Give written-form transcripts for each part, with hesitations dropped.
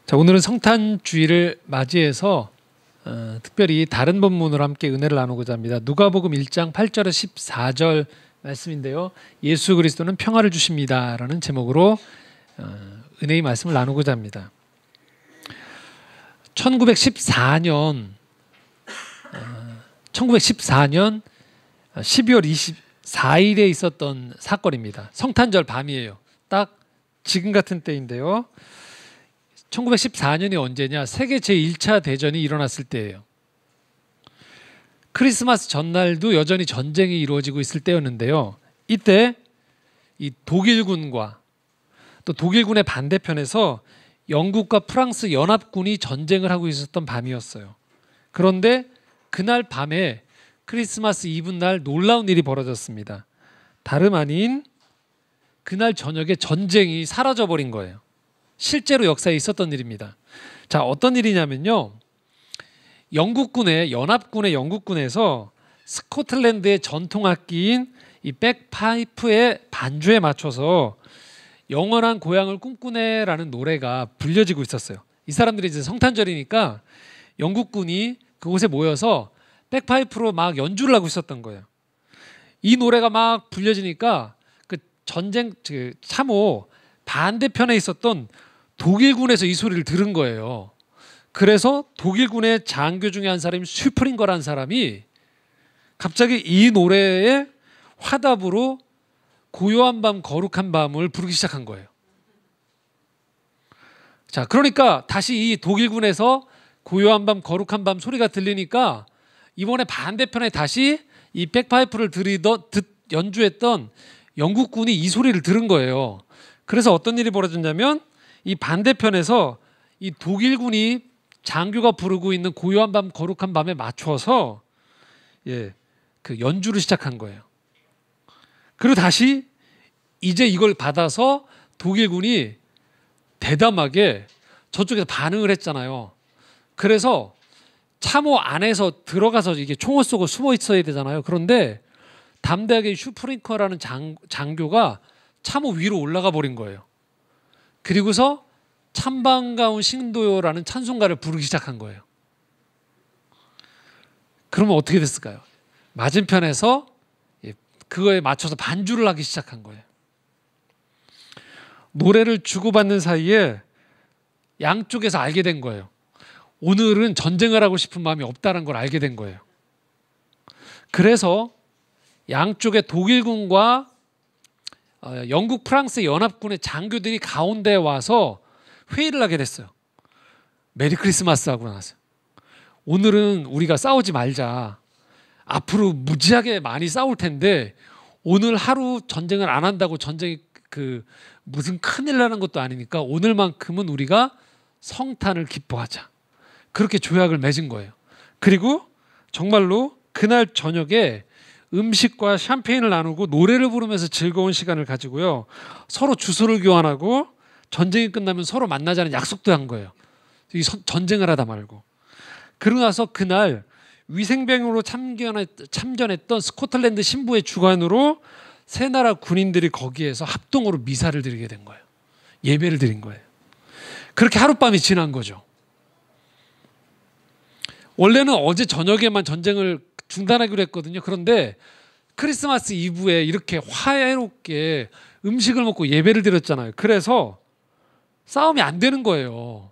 자, 오늘은 성탄주의를 맞이해서 특별히 다른 본문으로 함께 은혜를 나누고자 합니다. 누가복음 1장 8절에서 14절 말씀인데요. 예수 그리스도는 평화를 주십니다 라는 제목으로 은혜의 말씀을 나누고자 합니다. 1914년 12월 24일에 있었던 사건입니다. 성탄절 밤이에요. 딱 지금 같은 때인데요. 1914년이 언제냐? 세계 제1차 대전이 일어났을 때예요. 크리스마스 전날도 여전히 전쟁이 이루어지고 있을 때였는데요. 이때 이 독일군과 또 독일군의 반대편에서 영국과 프랑스 연합군이 전쟁을 하고 있었던 밤이었어요. 그런데 그날 밤에 크리스마스 이브날 놀라운 일이 벌어졌습니다. 다름 아닌 그날 저녁에 전쟁이 사라져버린 거예요. 실제로 역사에 있었던 일입니다. 자, 어떤 일이냐면요. 연합군의 영국군에서 스코틀랜드의 전통악기인 이 백파이프의 반주에 맞춰서 영원한 고향을 꿈꾸네라는 노래가 불려지고 있었어요. 이 사람들이 이제 성탄절이니까 영국군이 그곳에 모여서 백파이프로 막 연주를 하고 있었던 거예요. 이 노래가 막 불려지니까 그 전쟁 참호 반대편에 있었던 독일군에서 이 소리를 들은 거예요. 그래서 독일군의 장교 중에 한 사람이 슈프링거라는 사람이 갑자기 이 노래의 화답으로 고요한 밤 거룩한 밤을 부르기 시작한 거예요. 자, 그러니까 다시 이 독일군에서 고요한 밤 거룩한 밤 소리가 들리니까 이번에 반대편에 다시 이 백파이프를 연주했던 영국군이 이 소리를 들은 거예요. 그래서 어떤 일이 벌어졌냐면 이 반대편에서 이 독일군이 장교가 부르고 있는 고요한 밤 거룩한 밤에 맞춰서 그 연주를 시작한 거예요. 그리고 다시 이제 이걸 받아서 독일군이 대담하게 저쪽에서 반응을 했잖아요. 그래서 참호 안에서 들어가서 이게 총을 쏘고 숨어 있어야 되잖아요. 그런데 담대하게 슈프링커라는 장교가 참호 위로 올라가 버린 거예요. 그리고서 참반가운 신도요라는 찬송가를 부르기 시작한 거예요. 그러면 어떻게 됐을까요? 맞은편에서 그거에 맞춰서 반주를 하기 시작한 거예요. 노래를 주고받는 사이에 양쪽에서 알게 된 거예요. 오늘은 전쟁을 하고 싶은 마음이 없다는 걸 알게 된 거예요. 그래서 양쪽의 독일군과 영국, 프랑스 연합군의 장교들이 가운데에 와서 회의를 하게 됐어요. 메리 크리스마스 하고 나서 오늘은 우리가 싸우지 말자. 앞으로 무지하게 많이 싸울 텐데 오늘 하루 전쟁을 안 한다고 전쟁이 무슨 큰일 나는 것도 아니니까 오늘만큼은 우리가 성탄을 기뻐하자. 그렇게 조약을 맺은 거예요. 그리고 정말로 그날 저녁에 음식과 샴페인을 나누고 노래를 부르면서 즐거운 시간을 가지고요. 서로 주소를 교환하고 전쟁이 끝나면 서로 만나자는 약속도 한 거예요. 전쟁을 하다 말고. 그러고 나서 그날 위생병으로 참전했던 스코틀랜드 신부의 주관으로 세 나라 군인들이 거기에서 합동으로 미사를 드리게 된 거예요. 예배를 드린 거예요. 그렇게 하룻밤이 지난 거죠. 원래는 어제 저녁에만 전쟁을 중단하기로 했거든요. 그런데 크리스마스 이브에 이렇게 화해롭게 음식을 먹고 예배를 드렸잖아요. 그래서 싸움이 안 되는 거예요.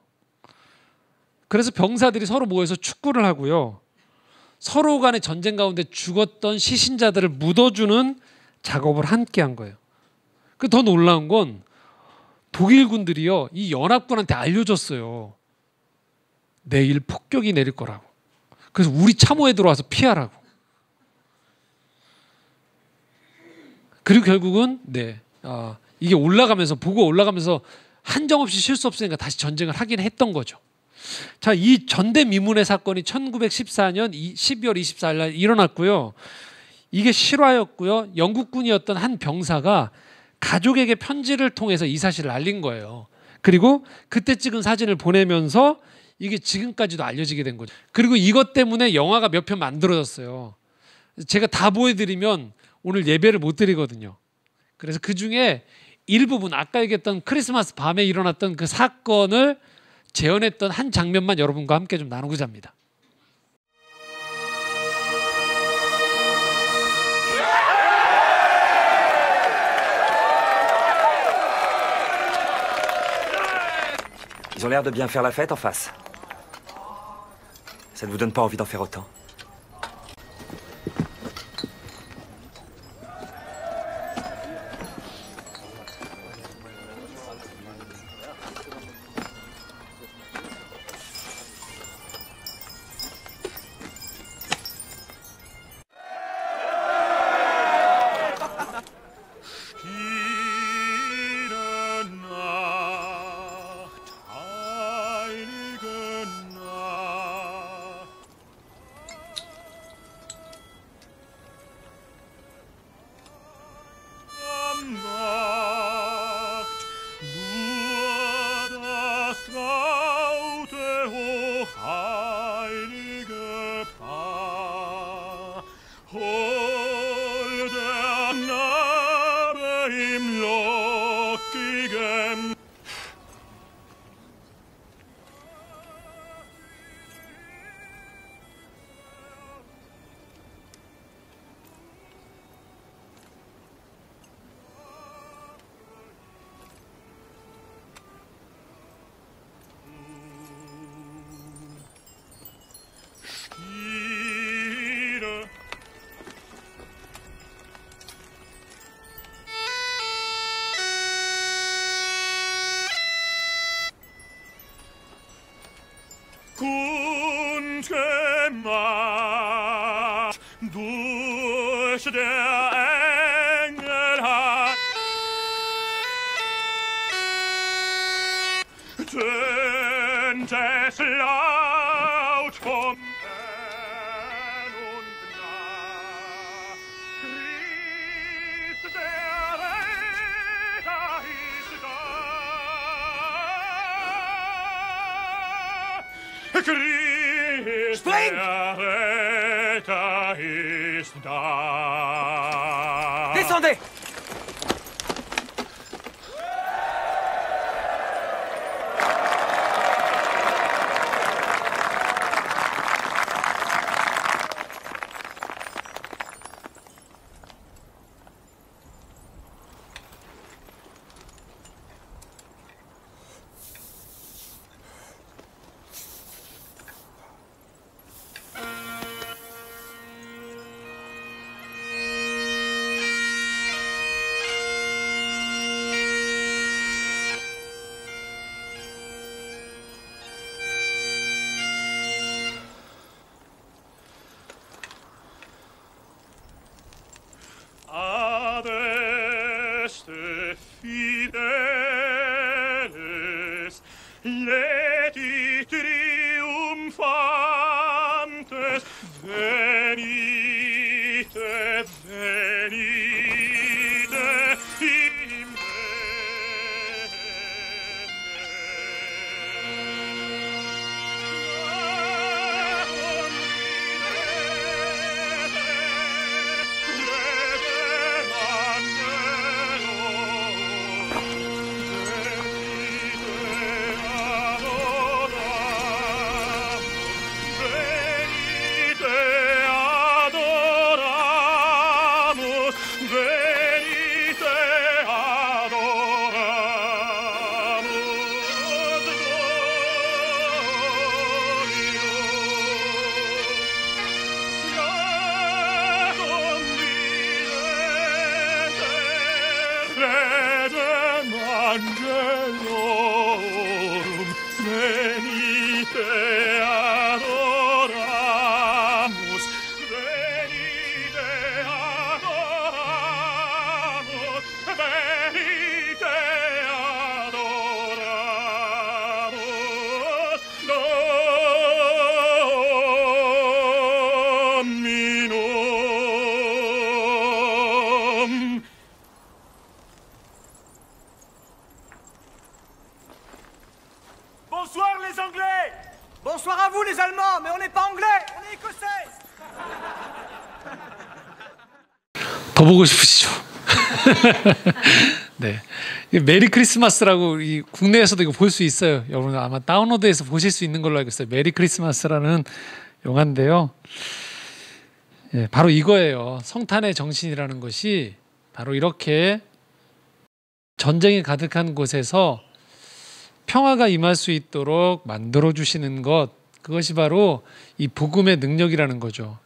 그래서 병사들이 서로 모여서 축구를 하고요. 서로 간의 전쟁 가운데 죽었던 시신자들을 묻어주는 작업을 함께 한 거예요. 더 놀라운 건 독일군들이요, 이 연합군한테 알려줬어요. 내일 폭격이 내릴 거라고. 그래서 우리 참호에 들어와서 피하라고. 그리고 결국은 이게 보고 올라가면서 한정없이 쉴 수 없으니까 다시 전쟁을 하긴 했던 거죠. 자, 이 전대미문의 사건이 1914년 12월 24일 날 일어났고요. 이게 실화였고요. 영국군이었던 한 병사가 가족에게 편지를 통해서 이 사실을 알린 거예요. 그리고 그때 찍은 사진을 보내면서 이게 지금까지도 알려지게 된 거죠. 그리고 이것 때문에 영화가 몇 편 만들어졌어요. 제가 다 보여드리면 오늘 예배를 못 드리거든요. 그래서 그 중에 일부분 아까 얘기했던 크리스마스 밤에 일어났던 그 사건을 재현했던 한 장면만 여러분과 함께 좀 나누고자 합니다. Ils ont l'air de bien faire la fête en face. Ça ne vous donne pas envie d'en faire autant? Gute Macht durch der Engel hat, tönt es laut vom Fern und nah. Christ der Retter ist da. Christ der Retter ist da. Descendez! Adeste fideles, leti triumphantes, venite, venite in Angelorum, venite adoramus, venite adoramus, venite adoramus, Dominum. Bonsoir les Anglais! Bonsoir à vous les Allemands, mais on n'est pas Anglais, on est Écossais! 더 보고 싶으시죠? 네, 메리 크리스마스라고 이 국내에서도 이거 볼 수 있어요. 여러분 아마 다운로드해서 보실 수 있는 걸로 알고 있어요. 메리 크리스마스라는 영화인데요. 예, 바로 이거예요. 성탄의 정신이라는 것이 바로 이렇게 전쟁이 가득한 곳에서 평화가 임할 수 있도록 만들어 주시는 것, 그것이 바로 이 복음의 능력이라는 거죠.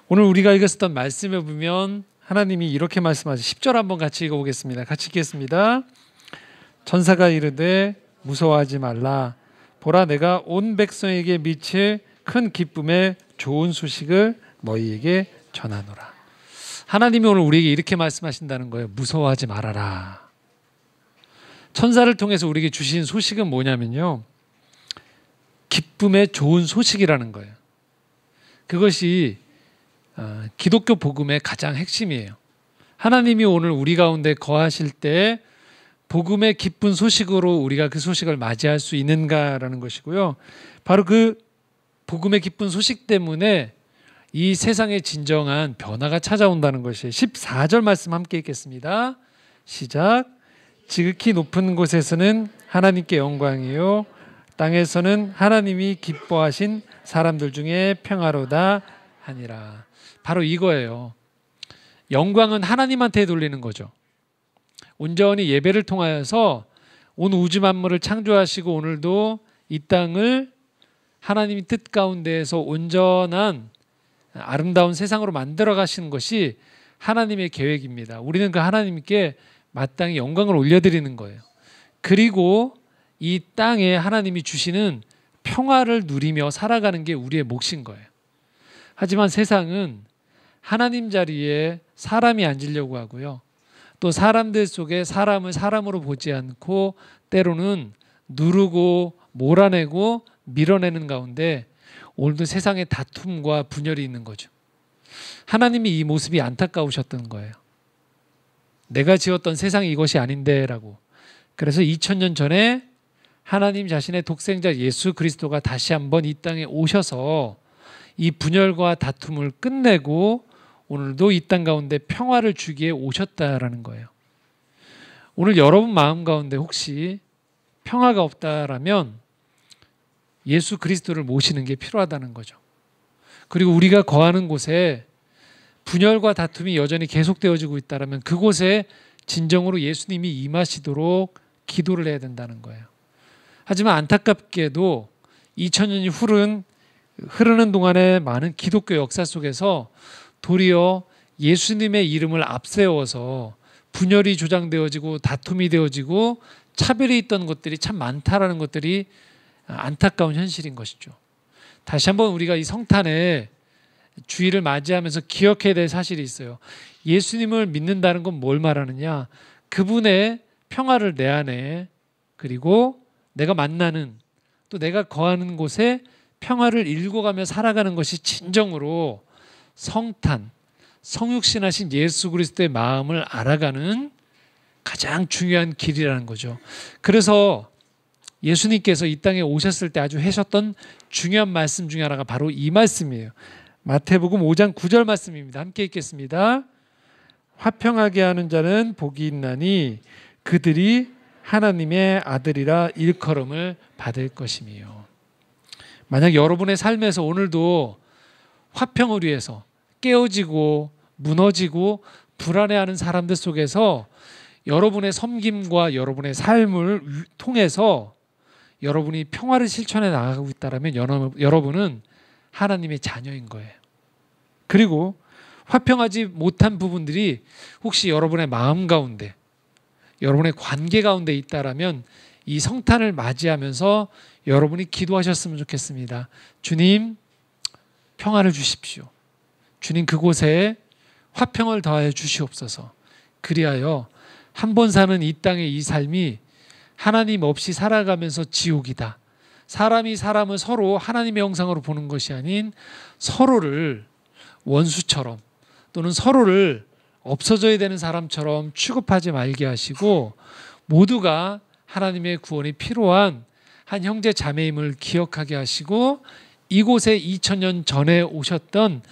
오늘 우리가 읽었던 말씀에 보면 하나님이 이렇게 말씀하시죠. 10절 한번 같이 읽어보겠습니다. 같이 읽겠습니다. 천사가 이르되 무서워하지 말라. 보라, 내가 온 백성에게 미칠 큰 기쁨의 좋은 소식을 너희에게 전하노라. 하나님이 오늘 우리에게 이렇게 말씀하신다는 거예요. 무서워하지 말아라. 천사를 통해서 우리에게 주신 소식은 뭐냐면요, 기쁨의 좋은 소식이라는 거예요. 그것이 기독교 복음의 가장 핵심이에요. 하나님이 오늘 우리 가운데 거하실 때 복음의 기쁜 소식으로 우리가 그 소식을 맞이할 수 있는가라는 것이고요. 바로 그 복음의 기쁜 소식 때문에 이 세상에 진정한 변화가 찾아온다는 것이 14절 말씀 함께 읽겠습니다. 시작. 지극히 높은 곳에서는 하나님께 영광이요, 땅에서는 하나님이 기뻐하신 사람들 중에 평화로다 하니라. 바로 이거예요. 영광은 하나님한테 돌리는 거죠. 온전히 예배를 통하여서 온 우주 만물을 창조하시고 오늘도 이 땅을 하나님의 뜻 가운데에서 온전한 아름다운 세상으로 만들어 가시는 것이 하나님의 계획입니다. 우리는 그 하나님께 마땅히 영광을 올려드리는 거예요. 그리고 이 땅에 하나님이 주시는 평화를 누리며 살아가는 게 우리의 몫인 거예요. 하지만 세상은 하나님 자리에 사람이 앉으려고 하고요, 또 사람들 속에 사람을 사람으로 보지 않고 때로는 누르고 몰아내고 밀어내는 가운데 오늘도 세상에 다툼과 분열이 있는 거죠. 하나님이 이 모습이 안타까우셨던 거예요. 내가 지었던 세상이 이것이 아닌데 라고. 그래서 2000년 전에 하나님 자신의 독생자 예수 그리스도가 다시 한번 이 땅에 오셔서 이 분열과 다툼을 끝내고 오늘도 이 땅 가운데 평화를 주기에 오셨다라는 거예요. 오늘 여러분 마음 가운데 혹시 평화가 없다라면 예수 그리스도를 모시는 게 필요하다는 거죠. 그리고 우리가 거하는 곳에 분열과 다툼이 여전히 계속되어지고 있다면 그곳에 진정으로 예수님이 임하시도록 기도를 해야 된다는 거예요. 하지만 안타깝게도 2000년이 흐르는 동안에 많은 기독교 역사 속에서 도리어 예수님의 이름을 앞세워서 분열이 조장되어지고 다툼이 되어지고 차별이 있던 것들이 참 많다라는 것들이 안타까운 현실인 것이죠. 다시 한번 우리가 이 성탄에 주일을 맞이하면서 기억해야 될 사실이 있어요. 예수님을 믿는다는 건 뭘 말하느냐? 그분의 평화를 내 안에, 그리고 내가 만나는, 또 내가 거하는 곳에 평화를 일궈가며 살아가는 것이 진정으로 성탄, 성육신하신 예수 그리스도의 마음을 알아가는 가장 중요한 길이라는 거죠. 그래서 예수님께서 이 땅에 오셨을 때 아주 하셨던 중요한 말씀 중에 하나가 바로 이 말씀이에요. 마태복음 5장 9절 말씀입니다. 함께 읽겠습니다. 화평하게 하는 자는 복이 있나니 그들이 하나님의 아들이라 일컬음을 받을 것이며. 만약 여러분의 삶에서 오늘도 화평을 위해서 깨어지고 무너지고 불안해하는 사람들 속에서 여러분의 섬김과 여러분의 삶을 통해서 여러분이 평화를 실천해 나가고 있다면 여러분은 하나님의 자녀인 거예요. 그리고 화평하지 못한 부분들이 혹시 여러분의 마음 가운데, 여러분의 관계 가운데 있다라면 이 성탄을 맞이하면서 여러분이 기도하셨으면 좋겠습니다. 주님, 평화를 주십시오. 주님, 그곳에 화평을 더하여 주시옵소서. 그리하여 한 번 사는 이 땅의 이 삶이 하나님 없이 살아가면서 지옥이다. 사람이 사람을 서로 하나님의 형상으로 보는 것이 아닌 서로를 원수처럼 또는 서로를 없어져야 되는 사람처럼 취급하지 말게 하시고 모두가 하나님의 구원이 필요한 한 형제 자매임을 기억하게 하시고 이곳에 2000년 전에 오셨던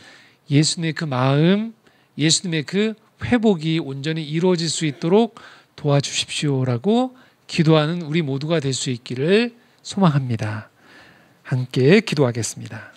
예수님의 그 마음, 예수님의 그 회복이 온전히 이루어질 수 있도록 도와주십시오라고 기도하는 우리 모두가 될 수 있기를 소망합니다. 함께 기도하겠습니다.